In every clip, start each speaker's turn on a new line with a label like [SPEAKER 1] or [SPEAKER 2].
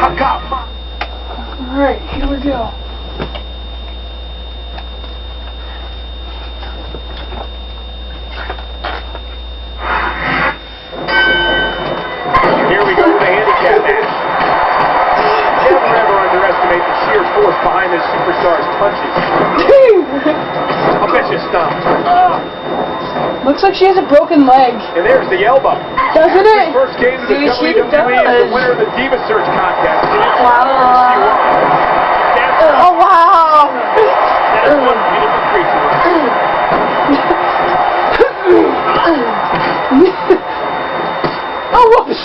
[SPEAKER 1] Huck up.
[SPEAKER 2] Alright, here we go.
[SPEAKER 1] Here we go with a handicap match. Never ever underestimate the sheer force behind this superstar's punches. I'll bet you stomp.
[SPEAKER 2] Looks like she has a broken leg.
[SPEAKER 1] And there's the elbow.
[SPEAKER 2] Doesn't it?
[SPEAKER 1] First game of the
[SPEAKER 2] Dude, she
[SPEAKER 1] WWE is the
[SPEAKER 2] does.
[SPEAKER 1] winner of the Diva Search contest.
[SPEAKER 2] Wow. Oh, wow.
[SPEAKER 1] That is one beautiful creature.
[SPEAKER 2] Oh, whoops.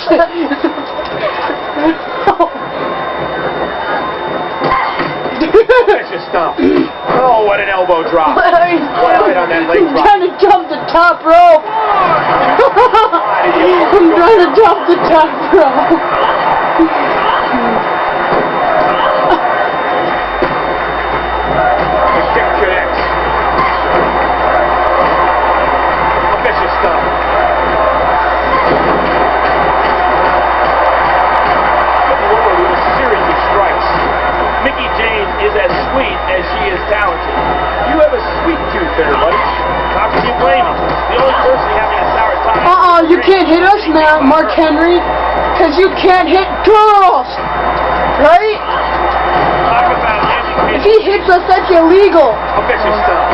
[SPEAKER 1] That's your stomp. Oh, what an elbow drop. Right on that leg
[SPEAKER 2] I'm
[SPEAKER 1] drop.
[SPEAKER 2] trying to jump the top rope. I'm trying to jump the top rope.
[SPEAKER 1] The kick connects. A vicious stomp. Good lord, with a series of strikes. Mickie James is as sweet as she is talented. You have a sweet tooth there, buddy. How can you blame him? The only person having a sour time.
[SPEAKER 2] You can't hit us, man, Mark Henry, because you can't hit girls, right?
[SPEAKER 1] Talk about education.
[SPEAKER 2] If he hits us, that's illegal.
[SPEAKER 1] A vicious stomp.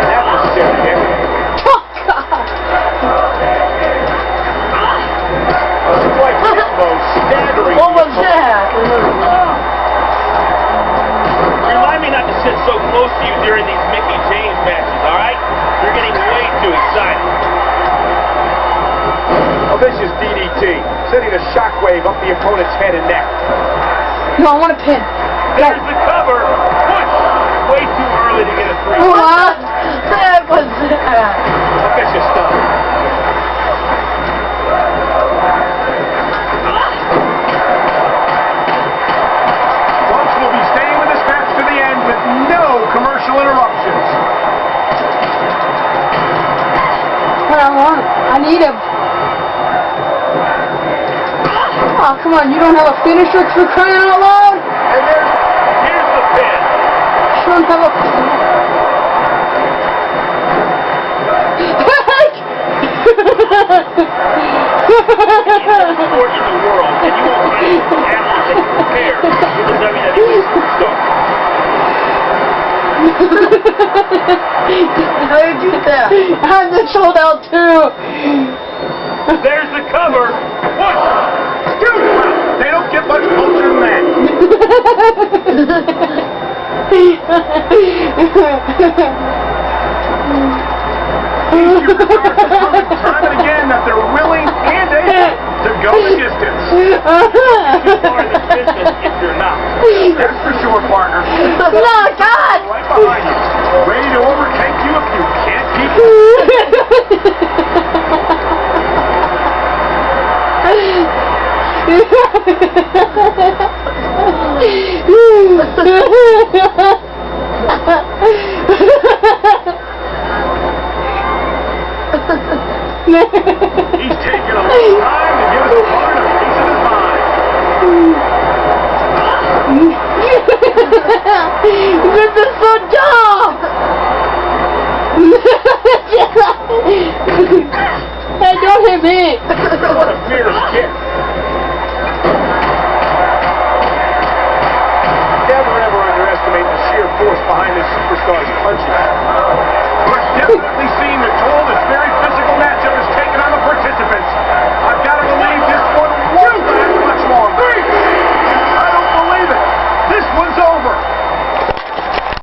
[SPEAKER 1] That was a sick kick.
[SPEAKER 2] Oh, God.
[SPEAKER 1] Quite the most staggering.
[SPEAKER 2] What was that?
[SPEAKER 1] Remind me not to sit so close to you during these Mickie James matches, alright? You're getting way too excited. A vicious DDT, sending a shockwave up the opponent's head and neck.
[SPEAKER 2] No, I want a pin.
[SPEAKER 1] There's the cover. Push. Way too early to get a 3.
[SPEAKER 2] What? That was that.
[SPEAKER 1] A vicious stomp. Folks will be staying with this match to the end with no commercial interruptions.
[SPEAKER 2] What I want. I need him. Oh, come on. You don't have a finisher for crying out loud?
[SPEAKER 1] And here's the pin.
[SPEAKER 2] You don't have a...
[SPEAKER 1] Sport in the world, and you won't find an athlete that can compare with the WWE superstar.
[SPEAKER 2] How did you do that? I'm the sold out too.
[SPEAKER 1] There's the cover. What? Dude, they don't get much closer than that. These superstars have proven time and again that they're willing and able to go the distance. You are in this business if you're not. That's for sure, partner.
[SPEAKER 2] No, God!
[SPEAKER 1] Right behind you, ready to overtake you if you can't keep He's taking a long time to give his opponent a piece of his mind.
[SPEAKER 2] This is so dumb! Hey, don't hit me!
[SPEAKER 1] What a fierce kick. Never ever underestimate the sheer force behind this superstar's punches.